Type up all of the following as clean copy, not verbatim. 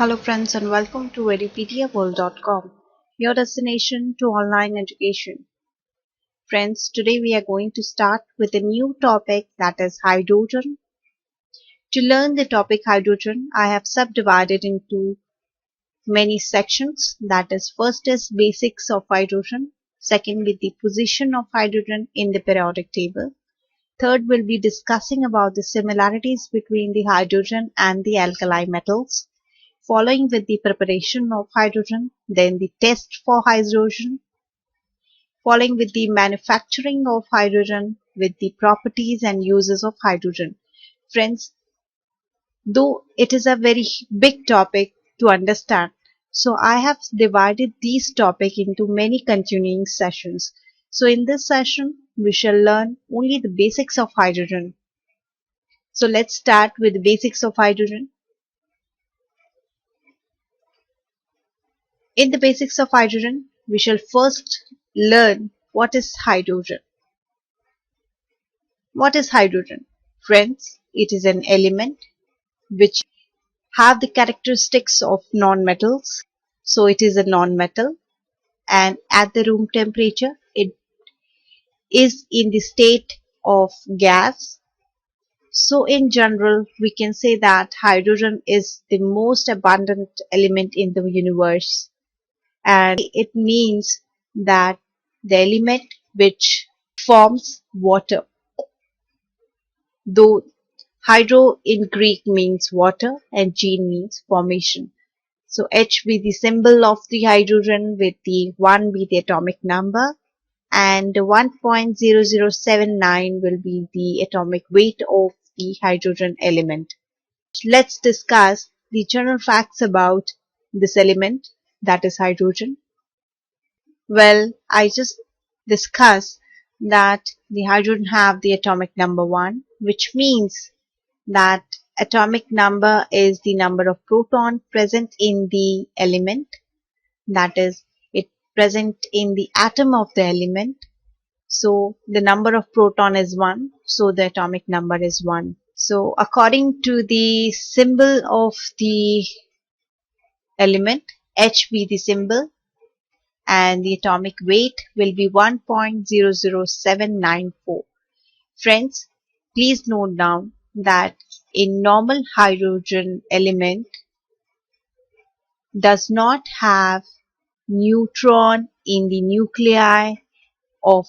Hello friends and welcome to edupediaworld.com, your destination to online education. Friends, today we are going to start with a new topic, that is hydrogen. To learn the topic hydrogen, I have subdivided into many sections. That is, first is basics of hydrogen, second with the position of hydrogen in the periodic table, third will be discussing about the similarities between the hydrogen and the alkali metals, following with the preparation of hydrogen, then the test for hydrogen, following with the manufacturing of hydrogen, with the properties and uses of hydrogen. Friends, though it is a very big topic to understand, so I have divided these topic into many continuing sessions. So in this session, we shall learn only the basics of hydrogen. So let's start with the basics of hydrogen. In the basics of hydrogen, we shall first learn what is hydrogen. What is hydrogen? Friends, it is an element which have the characteristics of non-metals. So it is a non-metal, and at the room temperature it is in the state of gas. So in general, we can say that hydrogen is the most abundant element in the universe, and it means that the element which forms water. Though hydro in Greek means water and gene means formation. So H be the symbol of the hydrogen, with the 1 be the atomic number, and 1.0079 will be the atomic weight of the hydrogen element. Let's discuss the general facts about this element, that is hydrogen. Well, I just discussed that the hydrogen have the atomic number 1, which means that atomic number is the number of proton present in the element, that is, it present in the atom of the element. So the number of proton is 1, so the atomic number is 1. So according to the symbol of the element, H be the symbol, and the atomic weight will be 1.00794. Friends, please note down that a normal hydrogen element does not have neutron in the nuclei of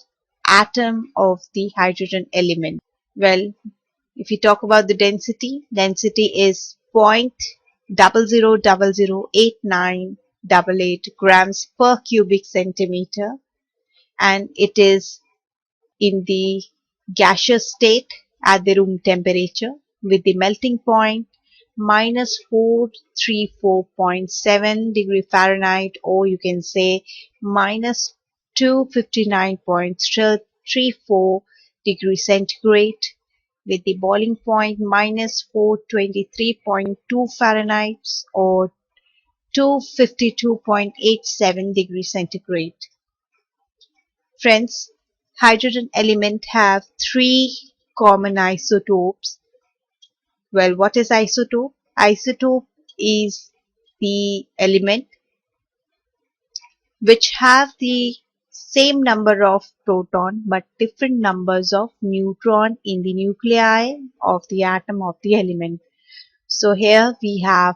atom of the hydrogen element. Well, if you talk about the density is 0.00008988 grams per cubic centimeter, and it is in the gaseous state at the room temperature, with the melting point minus 434.7 degree Fahrenheit, or you can say minus 259.34 degree centigrade, with the boiling point minus 423.2 Fahrenheit or 252.87 degree centigrade. Friends, hydrogen element have 3 common isotopes. Well, what is isotope? Isotope is the element which have the same number of proton but different numbers of neutron in the nuclei of the atom of the element. So here we have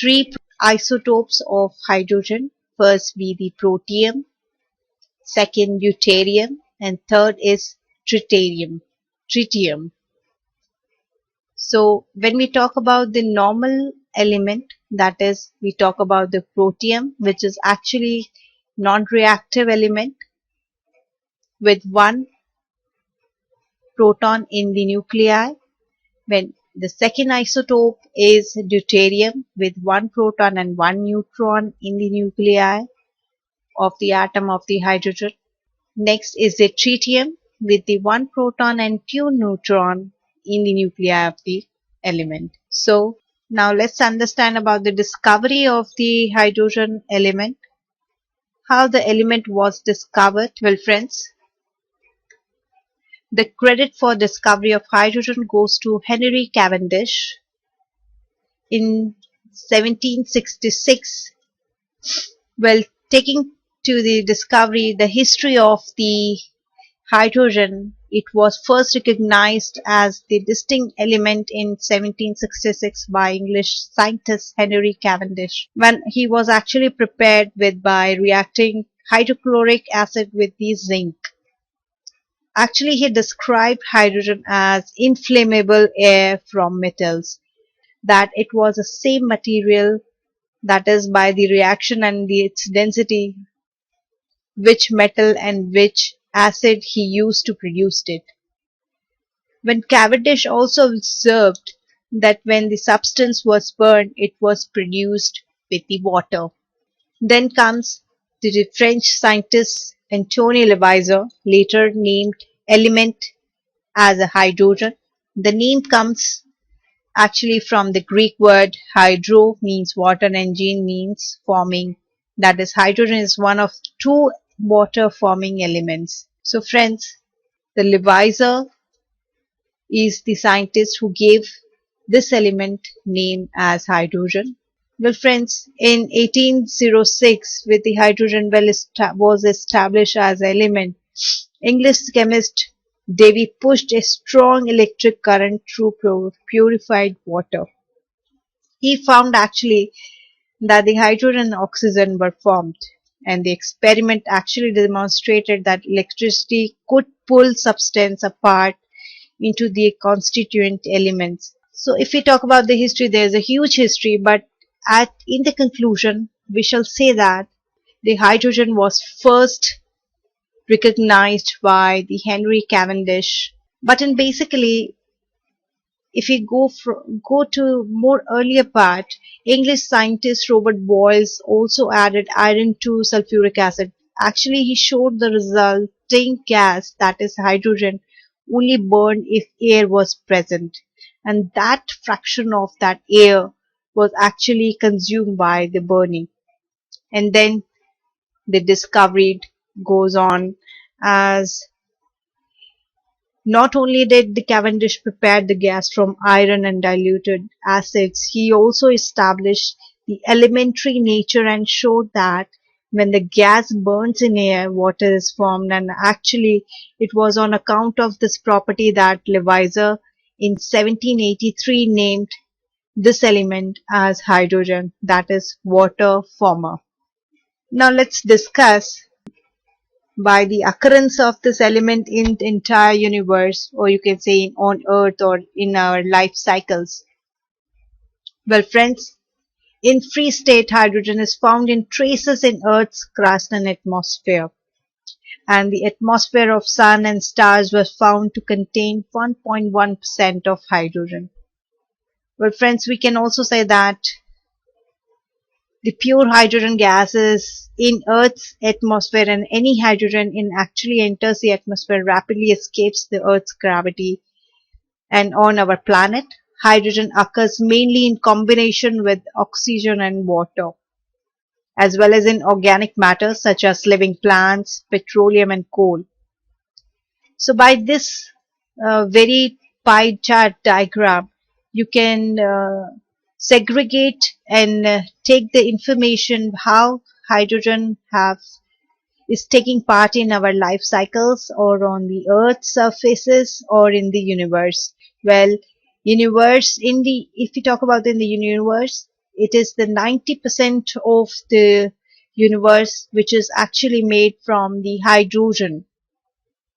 3 isotopes of hydrogen. First be the protium, second deuterium, and third is tritium. So when we talk about the normal element, that is, we talk about the protium, which is actually non-reactive element with 1 proton in the nuclei. When the second isotope is deuterium with 1 proton and 1 neutron in the nuclei of the atom of the hydrogen. Next is the tritium with the 1 proton and 2 neutron in the nuclei of the element. So now let's understand about the discovery of the hydrogen element. How the element was discovered? Well, friends, the credit for discovery of hydrogen goes to Henry Cavendish. In 1766. Well, taking to the discovery, the history of the hydrogen, it was first recognized as the distinct element in 1766 by English scientist Henry Cavendish, when he was actually prepared with by reacting hydrochloric acid with the zinc. Actually, he described hydrogen as inflammable air from metals, that it was the same material, that is by the reaction and its density, which metal and which acid he used to produce it. When Cavendish also observed that when the substance was burned, it was produced with the water. Then comes the French scientist Antoine Lavoisier, later named element as a hydrogen. The name comes actually from the Greek word hydro, means water, and engine means forming. That is, hydrogen is one of two water forming elements. So friends, the Lavoisier is the scientist who gave this element name as hydrogen. Well friends, in 1806, with the hydrogen was established as element, English chemist Davy pushed a strong electric current through purified water. He found actually that the hydrogen and oxygen were formed, and the experiment actually demonstrated that electricity could pull substance apart into the constituent elements. So if we talk about the history, there's a huge history, but in the conclusion, we shall say that the hydrogen was first recognized by the Henry Cavendish. But in basically, if we go to more earlier part, English scientist Robert Boyle also added iron to sulfuric acid. Actually, he showed the resulting gas, that is hydrogen, only burned if air was present, and that fraction of that air was actually consumed by the burning. And then the discovery goes on, as not only did the Cavendish prepare the gas from iron and diluted acids, he also established the elementary nature and showed that when the gas burns in air, water is formed, and actually it was on account of this property that Lavoisier in 1783 named this element as hydrogen, that is water former. Now let's discuss by the occurrence of this element in the entire universe, or you can say on earth or in our life cycles. Well friends, in free state, hydrogen is found in traces in earth's crust and atmosphere, and the atmosphere of sun and stars was found to contain 1.1% of hydrogen. Well friends, we can also say that the pure hydrogen gases in Earth's atmosphere, and any hydrogen in actually enters the atmosphere rapidly escapes the Earth's gravity. And on our planet, hydrogen occurs mainly in combination with oxygen and water, as well as in organic matter such as living plants, petroleum and coal. So by this very pie chart diagram, you can segregate and take the information how hydrogen is taking part in our life cycles, or on the earth's surfaces, or in the universe. Well, universe, if we talk about in the universe, it is the 90% of the universe which is actually made from the hydrogen.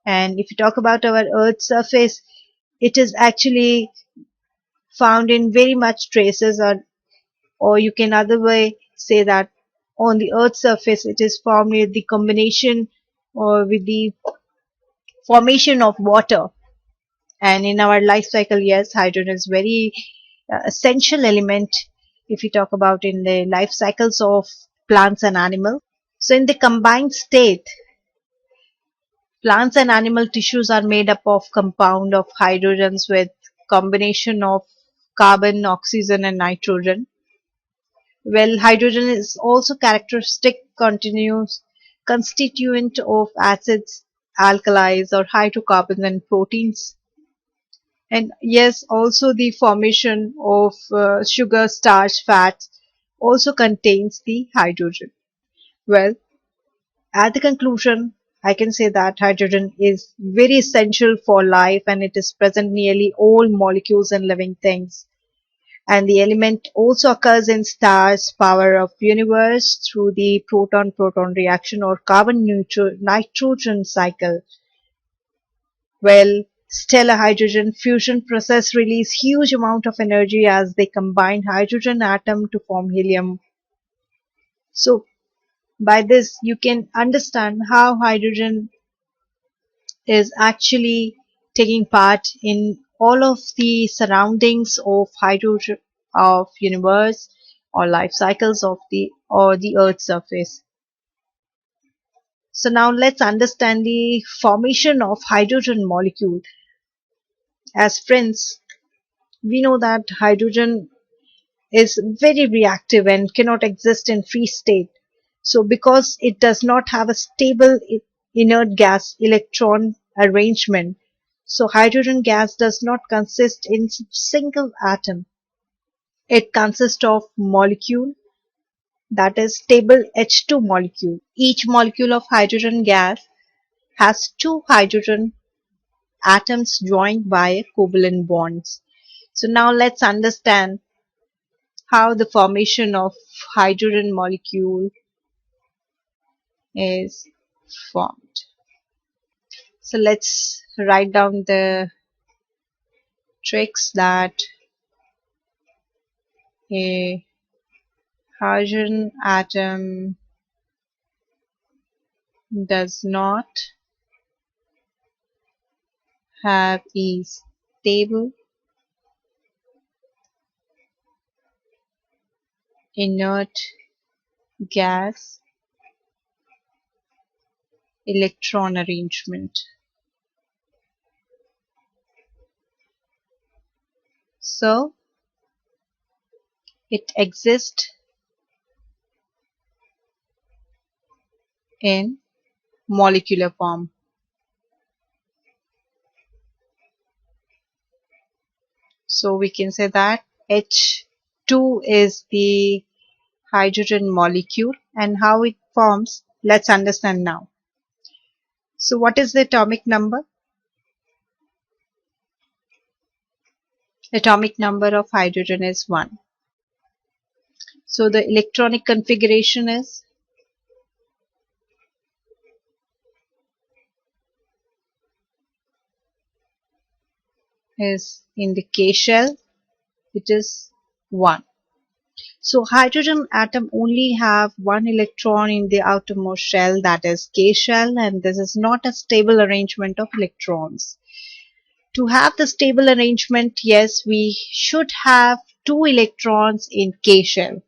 And if you talk about our earth's surface, it is actually found in very much traces, or you can other way say that on the earth's surface it is formed with the combination or with the formation of water. And in our life cycle, yes, hydrogen is very essential element if we talk about in the life cycles of plants and animals. So in the combined state, plants and animal tissues are made up of compound of hydrogens with combination of carbon, oxygen and nitrogen. Well, hydrogen is also characteristic continuous constituent of acids, alkalis or hydrocarbons and proteins. And yes, also the formation of sugar, starch, fats also contains the hydrogen. Well, at the conclusion, I can say that hydrogen is very essential for life and it is present in nearly all molecules and living things. And the element also occurs in stars' power of universe through the proton-proton reaction or carbon-nitrogen cycle. Well, stellar hydrogen fusion process release huge amount of energy as they combine hydrogen atom to form helium. So by this you can understand how hydrogen is actually taking part in all of the surroundings of hydrogen of universe or life cycles of the earth's surface. So now let's understand the formation of hydrogen molecule. As friends, we know that hydrogen is very reactive and cannot exist in free state. So because it does not have a stable inert gas electron arrangement, so hydrogen gas does not consist in single atom. It consists of molecule, that is stable H2 molecule. Each molecule of hydrogen gas has two hydrogen atoms joined by covalent bonds. So now let's understand how the formation of hydrogen molecule is formed. So let's write down the tricks that a hydrogen atom does not have a stable inert gas electron arrangement. So it exists in molecular form. So we can say that H2 is the hydrogen molecule and how it forms, let's understand now. So what is the atomic number? Atomic number of hydrogen is 1. So the electronic configuration is in the K shell, it is 1. So hydrogen atom only have one electron in the outermost shell, that is K shell, and this is not a stable arrangement of electrons. To have the stable arrangement, yes, we should have two electrons in K shell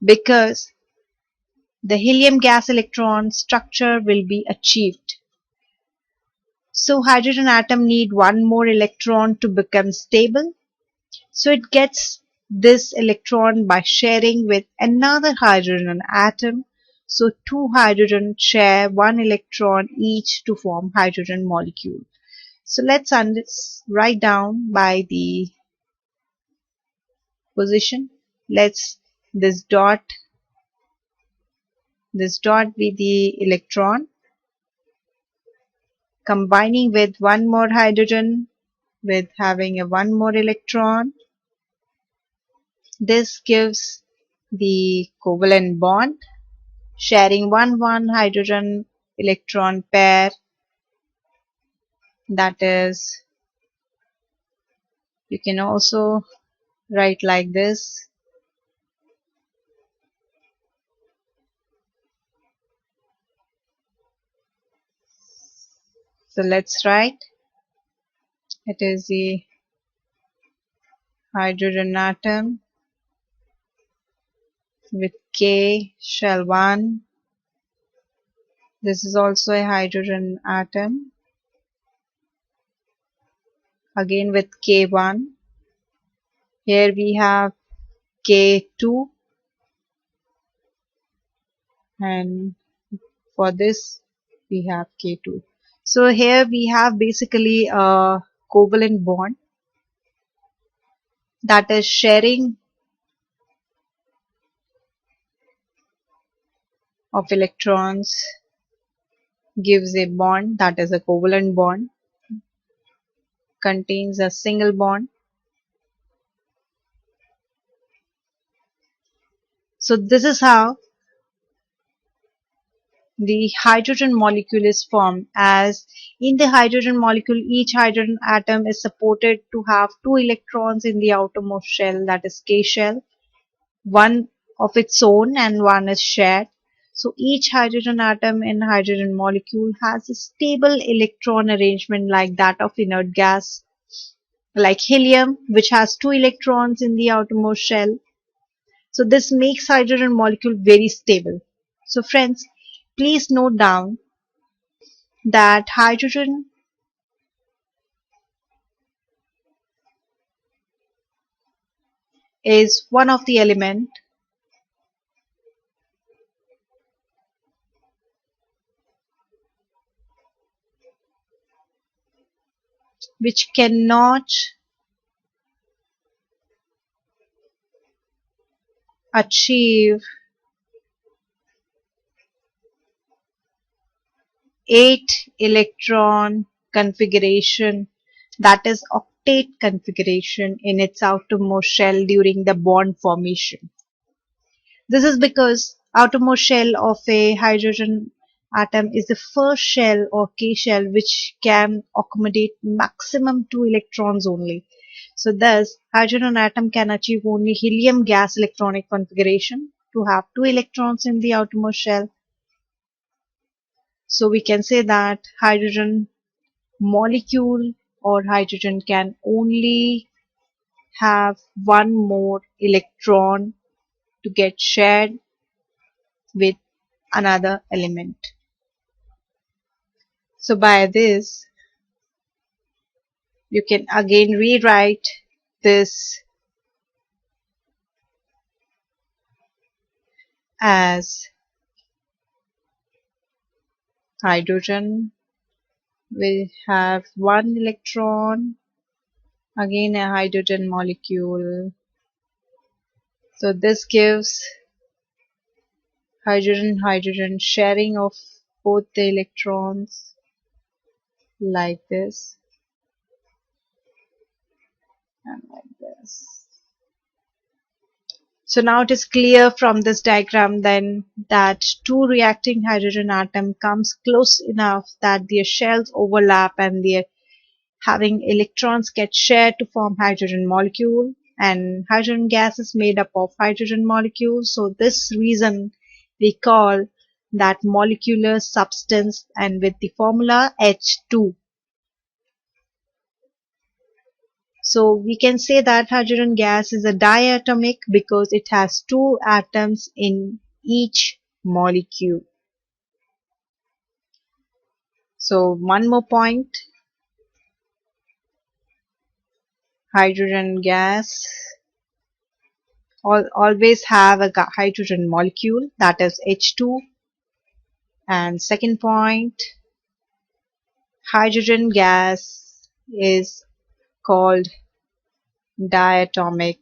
because the helium gas electron structure will be achieved. So hydrogen atom need one more electron to become stable. So it gets this electron by sharing with another hydrogen atom. So two hydrogen share one electron each to form hydrogen molecule. So let's write down by the position. Let's this dot be the electron combining with one more hydrogen with having a one more electron. This gives the covalent bond sharing one hydrogen electron pair, that is, you can also write like this. So let's write, it is the hydrogen atom with K shell 1. This is also a hydrogen atom again with K1. Here we have K2 and for this we have K2. So here we have basically a covalent bond, that is sharing of electrons gives a bond, that is a covalent bond, contains a single bond. So this is how the hydrogen molecule is formed. As in the hydrogen molecule, each hydrogen atom is supported to have two electrons in the outermost shell, that is K shell, one of its own and one is shared. So each hydrogen atom in hydrogen molecule has a stable electron arrangement like that of inert gas, like helium, which has two electrons in the outermost shell. So this makes hydrogen molecule very stable. So friends, please note down that hydrogen is one of the element which cannot achieve 8 electron configuration, that is octet configuration, in its outermost shell during the bond formation. This is because outermost shell of a hydrogen atom is the first shell or K shell which can accommodate maximum 2 electrons only. So thus hydrogen atom can achieve only helium gas electronic configuration to have 2 electrons in the outermost shell. So we can say that hydrogen molecule or hydrogen can only have one more electron to get shared with another element. So by this, you can again rewrite this as hydrogen will have one electron, again a hydrogen molecule. So this gives hydrogen-hydrogen sharing of both the electrons like this and like this. So now it is clear from this diagram then that two reacting hydrogen atom comes close enough that their shells overlap and their having electrons get shared to form hydrogen molecule, and hydrogen gas is made up of hydrogen molecules. So this reason we call that molecular substance and with the formula H2. So we can say that hydrogen gas is a diatomic because it has two atoms in each molecule. So one more point, hydrogen gas always have a hydrogen molecule, that is H2. And second point, hydrogen gas is called diatomic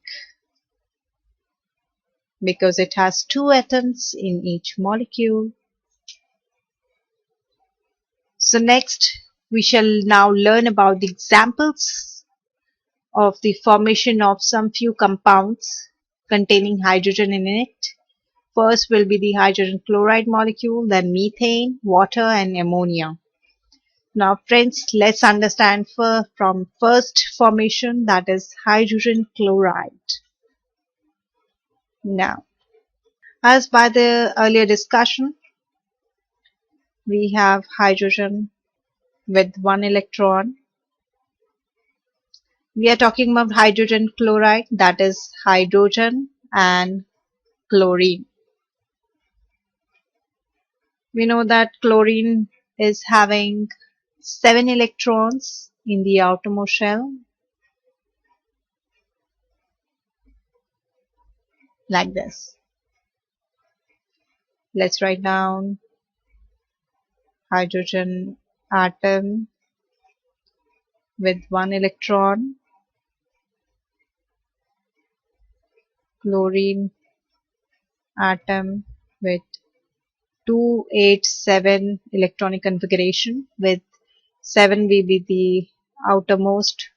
because it has two atoms in each molecule. So next we shall now learn about the examples of the formation of some few compounds containing hydrogen in it. First will be the hydrogen chloride molecule, then methane, water and ammonia. Now friends, let's understand from first formation, that is hydrogen chloride. Now, as by the earlier discussion, we have hydrogen with one electron. We are talking about hydrogen chloride, that is hydrogen and chlorine. We know that chlorine is having 7 electrons in the outermost shell, like this. Let's write down hydrogen atom with 1 electron, chlorine atom with 287 electronic configuration, with 7 will be the outermost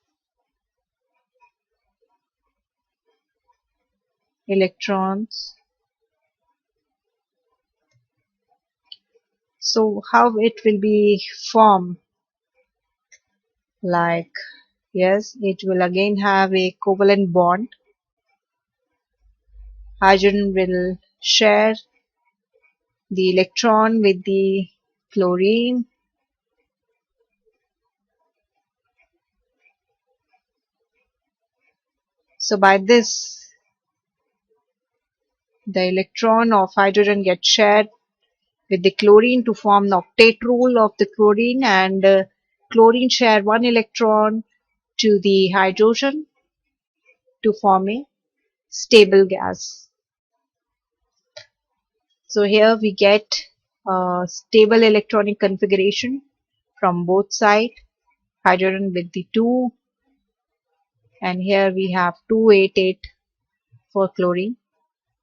electrons. So how it will be formed? Like, yes, it will again have a covalent bond. Hydrogen will share the electron with the chlorine. So by this, the electron of hydrogen gets shared with the chlorine to form the octet rule of the chlorine, and chlorine share 1 electron to the hydrogen to form a stable gas. So here we get a stable electronic configuration from both sides, hydrogen with the 2, and here we have 288 for chlorine.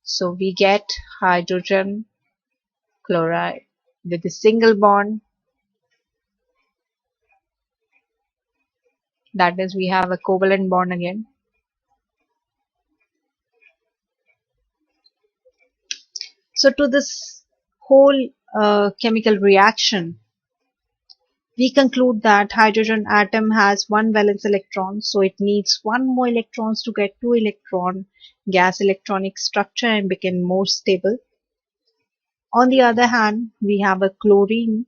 So we get hydrogen chloride with a single bond, that is, we have a covalent bond again. So to this whole chemical reaction, we conclude that hydrogen atom has 1 valence electron, so it needs 1 more electrons to get 2 electron gas electronic structure and become more stable. On the other hand, we have a chlorine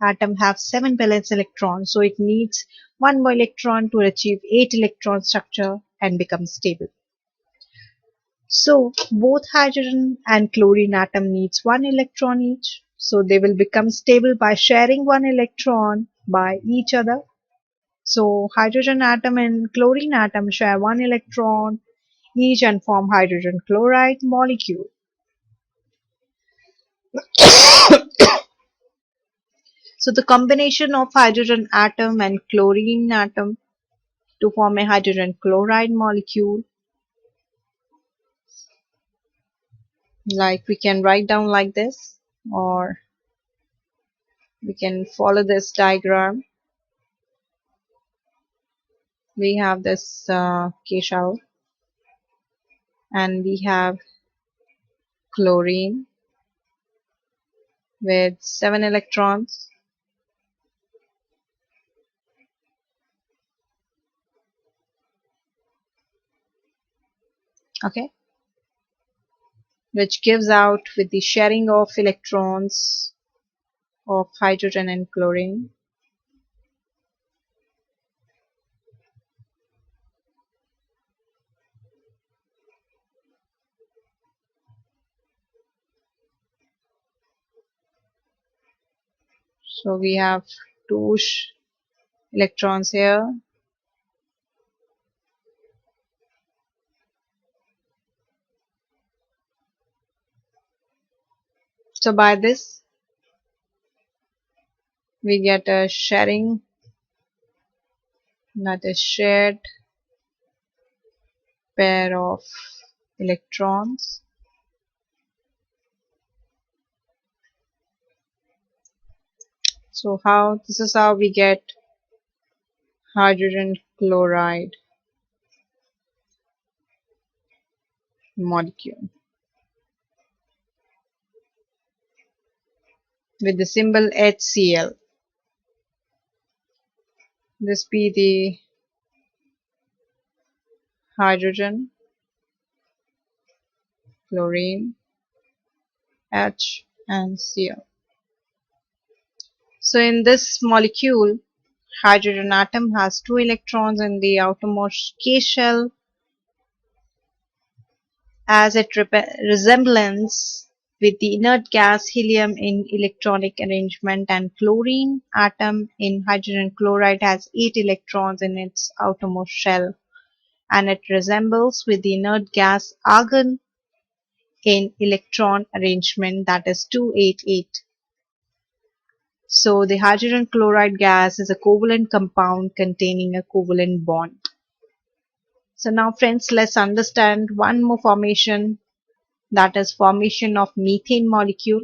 atom have 7 valence electrons, so it needs 1 more electron to achieve 8 electron structure and become stable. So both hydrogen and chlorine atom needs 1 electron each, so they will become stable by sharing 1 electron by each other. So hydrogen atom and chlorine atom share 1 electron each and form hydrogen chloride molecule. So the combination of hydrogen atom and chlorine atom to form a hydrogen chloride molecule, like we can write down like this, or we can follow this diagram. We have this K shell, and we have chlorine with 7 electrons. Okay, which gives out with the sharing of electrons of hydrogen and chlorine. So we have 2 electrons here. So by this, we get a sharing, that is shared pair of electrons. So this is how we get hydrogen chloride molecule with the symbol HCl. This be the hydrogen, chlorine, H and Cl. So in this molecule, hydrogen atom has 2 electrons in the outermost K shell, as it resemblance with the inert gas helium in electronic arrangement, and chlorine atom in hydrogen chloride has 8 electrons in its outermost shell, and it resembles with the inert gas argon in electron arrangement, that is 288. So the hydrogen chloride gas is a covalent compound containing a covalent bond. So now friends, let's understand one more formation, that is formation of methane molecule.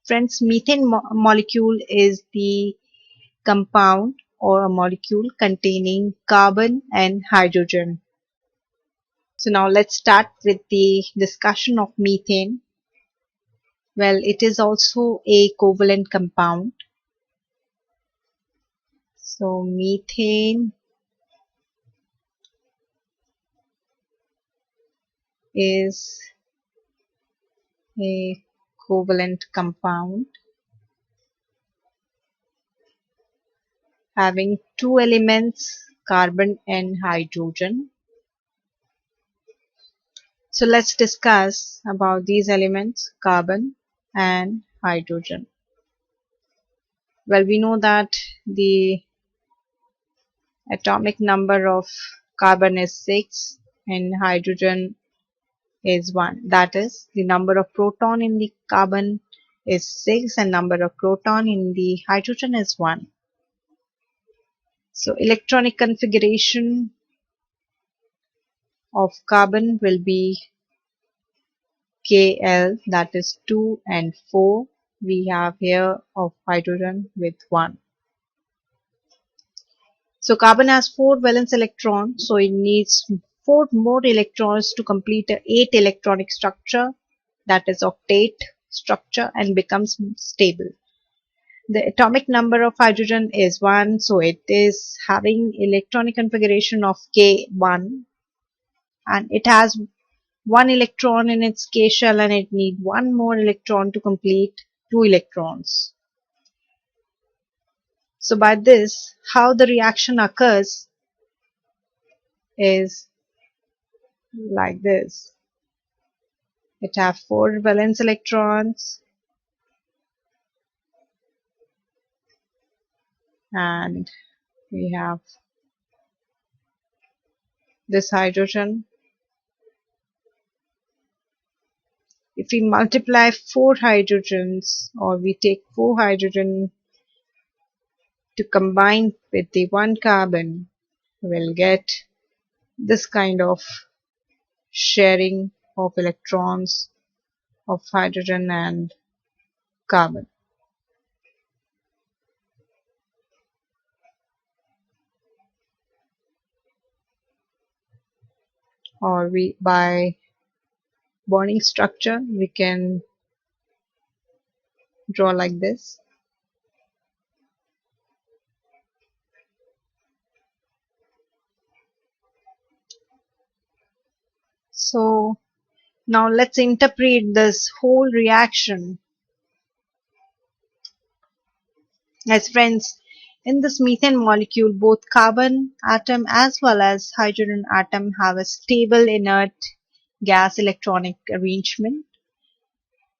Friends, methane molecule is the compound or a molecule containing carbon and hydrogen. So now let's start with the discussion of methane. Well, it is also a covalent compound. So methane is a covalent compound having two elements, carbon and hydrogen. So let's discuss about these elements, carbon and hydrogen. Well, we know that the atomic number of carbon is 6 and hydrogen is 1. That is, the number of proton in the carbon is 6 and number of proton in the hydrogen is 1. So electronic configuration of carbon will be Kl, that is 2 and 4. We have here of hydrogen with 1. So carbon has 4 valence electrons, so it needs 4 more electrons to complete a 8 electronic structure, that is octet structure, and becomes stable. The atomic number of hydrogen is 1, so it is having electronic configuration of K1, and it has 1 electron in its K shell and it needs 1 more electron to complete 2 electrons. So by this, how the reaction occurs is like this. It has 4 valence electrons and we have this hydrogen. If we multiply 4 hydrogens, or we take 4 hydrogen to combine with the 1 carbon, we'll get this kind of sharing of electrons of hydrogen and carbon. Or we, by bonding structure, we can draw like this. So now let's interpret this whole reaction. As friends, in this methane molecule, both carbon atom as well as hydrogen atom have a stable inert gas electronic arrangement.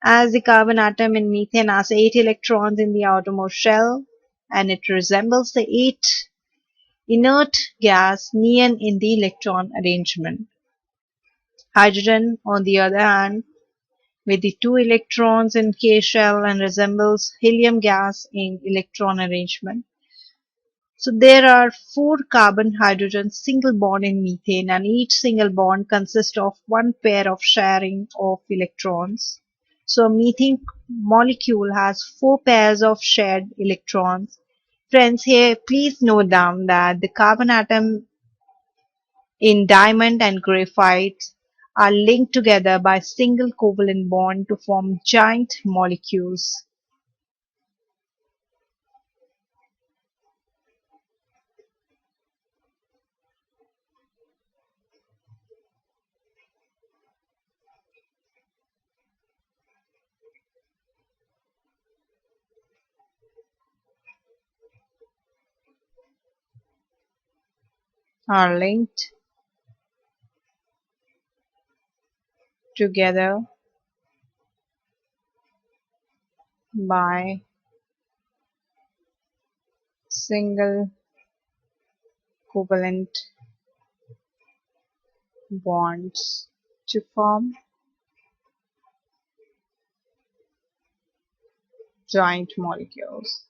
As the carbon atom in methane has 8 electrons in the outermost shell, and it resembles the 8 inert gas neon in the electron arrangement. Hydrogen, on the other hand, with the 2 electrons in K shell and resembles helium gas in electron arrangement. So there are 4 carbon hydrogen single bond in methane, and each single bond consists of 1 pair of sharing of electrons. So a methane molecule has 4 pairs of shared electrons. Friends, here please note down that the carbon atom in diamond and graphite are linked together by single covalent bond to form giant molecules. Are linked together by single covalent bonds to form giant molecules.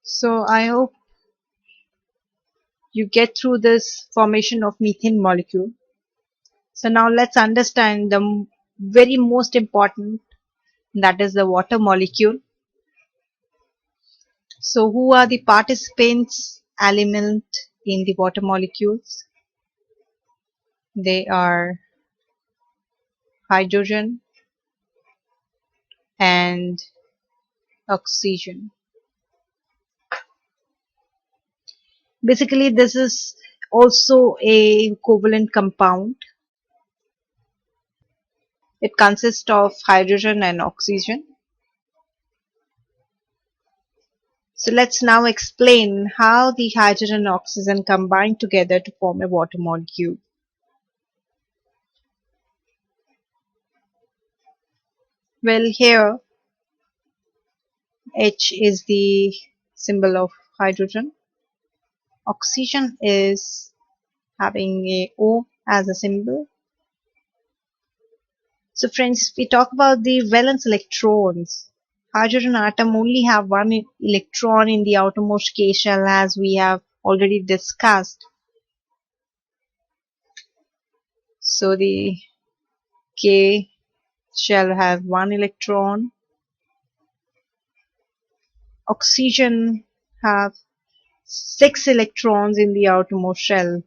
So I hope you get through this formation of methane molecule. So now let's understand the very most important, that is the water molecule. So who are the participants element in the water molecules? They are hydrogen and oxygen. Basically, this is also a covalent compound. It consists of hydrogen and oxygen. So let's now explain how the hydrogen and oxygen combine together to form a water molecule. Well, here H is the symbol of hydrogen. Oxygen is having a O as a symbol. So friends, we talk about the valence electrons. Hydrogen atom only have one electron in the outermost K shell, as we have already discussed. So the K shell have one electron. Oxygen have 6 electrons in the outermost shell.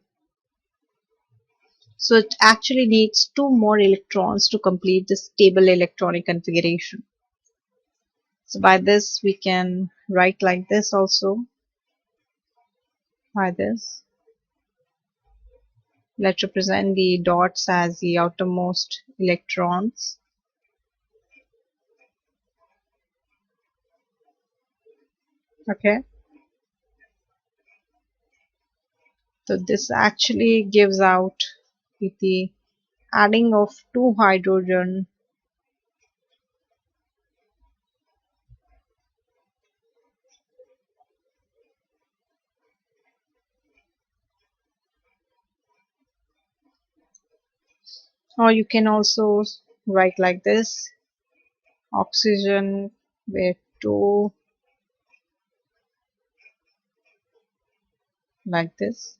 So it actually needs 2 more electrons to complete the stable electronic configuration. So by this we can write like this also. By this, let's represent the dots as the outermost electrons. Okay. So this actually gives out with the adding of 2 hydrogen or you can also write like this, oxygen with 2, like this.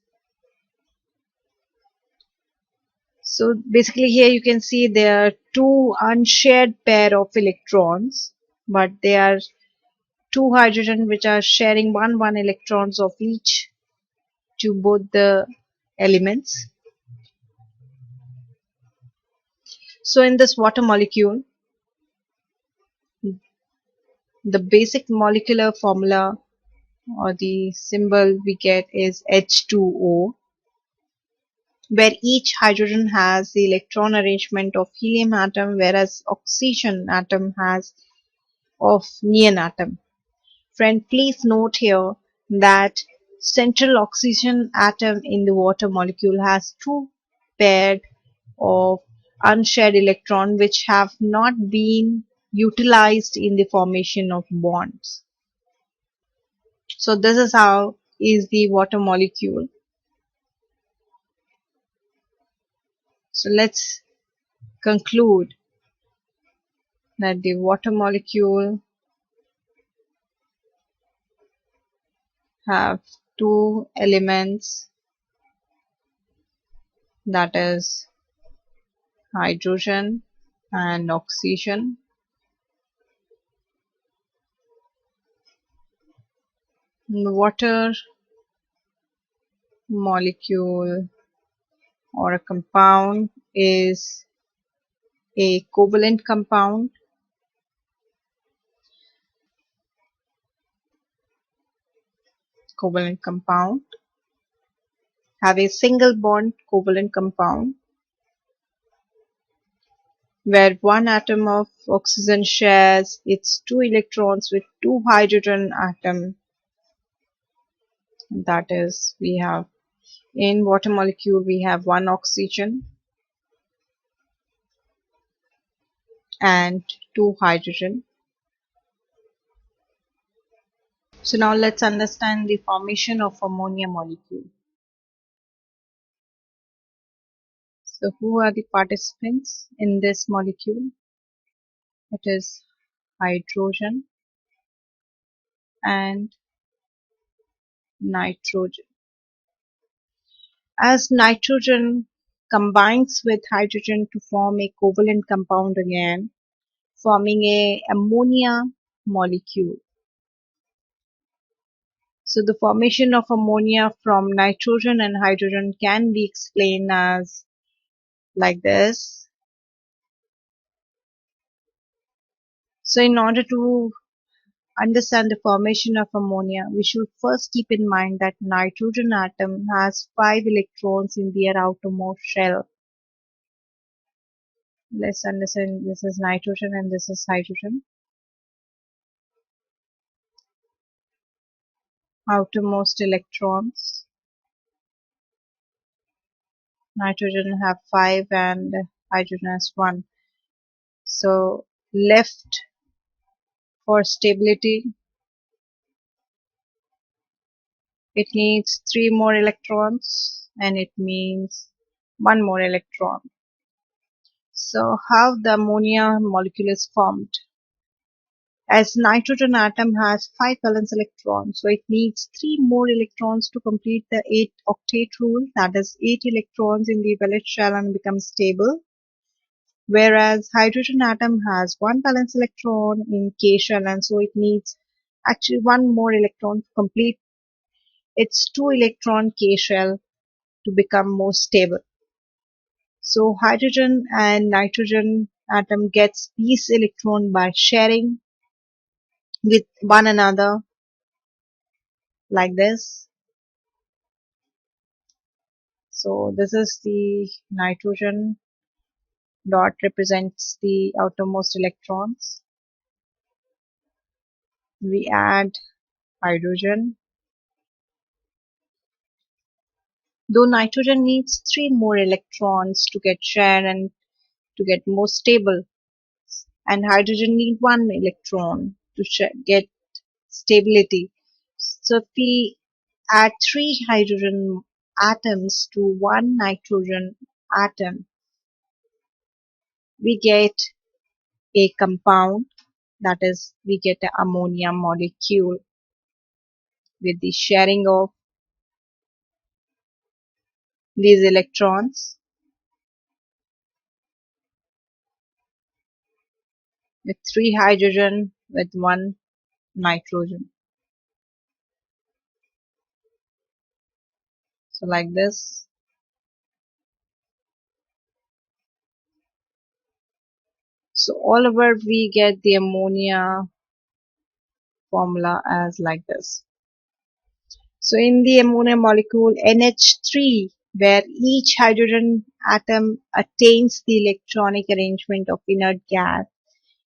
So basically here you can see there are 2 unshared pair of electrons, but they are 2 hydrogen which are sharing 1 electrons of each to both the elements. So in this water molecule, the basic molecular formula or the symbol we get is H2O, where each hydrogen has the electron arrangement of helium atom, whereas oxygen atom has of neon atom. Friend, please note here that central oxygen atom in the water molecule has 2 pairs of unshared electron which have not been utilized in the formation of bonds. So this is how is the water molecule. So let's conclude that the water molecule have 2 elements, that is hydrogen and oxygen. The water molecule or a compound is a covalent compound. Covalent compound have a single bond covalent compound where 1 atom of oxygen shares its 2 electrons with 2 hydrogen atom. That is, we have in water molecule we have 1 oxygen and 2 hydrogen. So now let's understand the formation of ammonia molecule. So who are the participants in this molecule? It is hydrogen and nitrogen. As nitrogen combines with hydrogen to form a covalent compound again, forming a ammonia molecule. So the formation of ammonia from nitrogen and hydrogen can be explained as like this. So in order to understand the formation of ammonia, we should first keep in mind that nitrogen atom has 5 electrons in their outermost shell. Let's understand this is nitrogen and this is hydrogen. Outermost electrons. Nitrogen have 5 and hydrogen has 1. So left for stability, it needs 3 more electrons and it means 1 more electron. So how the ammonia molecule is formed? As nitrogen atom has 5 valence electrons, so it needs 3 more electrons to complete the 8 octet rule, that is 8 electrons in the valence shell and become stable. Whereas hydrogen atom has 1 valence electron in K shell and so it needs actually 1 more electron to complete its 2 electron K shell to become more stable. So hydrogen and nitrogen atom gets these electrons by sharing with one another like this. So this is the nitrogen dot represents the outermost electrons. We add hydrogen. Though nitrogen needs 3 more electrons to get shared and to get more stable, and hydrogen need 1 electron to get stability. So if we add 3 hydrogen atoms to 1 nitrogen atom, we get a compound, that is, we get an ammonia molecule with the sharing of these electrons with 3 hydrogen with 1 nitrogen. So like this. So all over we get the ammonia formula as like this. So in the ammonia molecule NH3, where each hydrogen atom attains the electronic arrangement of inert gas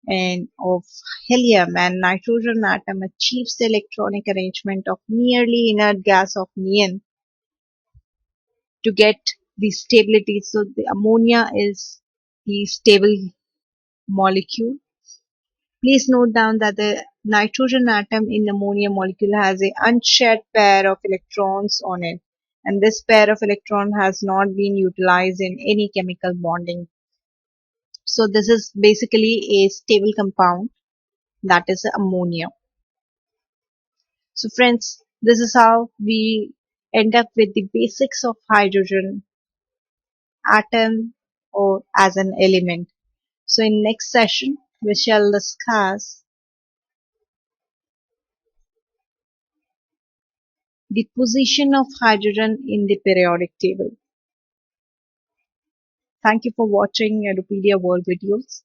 and of helium, and nitrogen atom achieves the electronic arrangement of nearly inert gas of neon to get the stability. So the ammonia is the stable molecule. Please note down that the nitrogen atom in the ammonia molecule has an unshared pair of electrons on it, and this pair of electron has not been utilized in any chemical bonding. So this is basically a stable compound, that is ammonia. So friends, this is how we end up with the basics of hydrogen atom or as an element. So in next session, we shall discuss the position of hydrogen in the periodic table. Thank you for watching Edupedia World videos.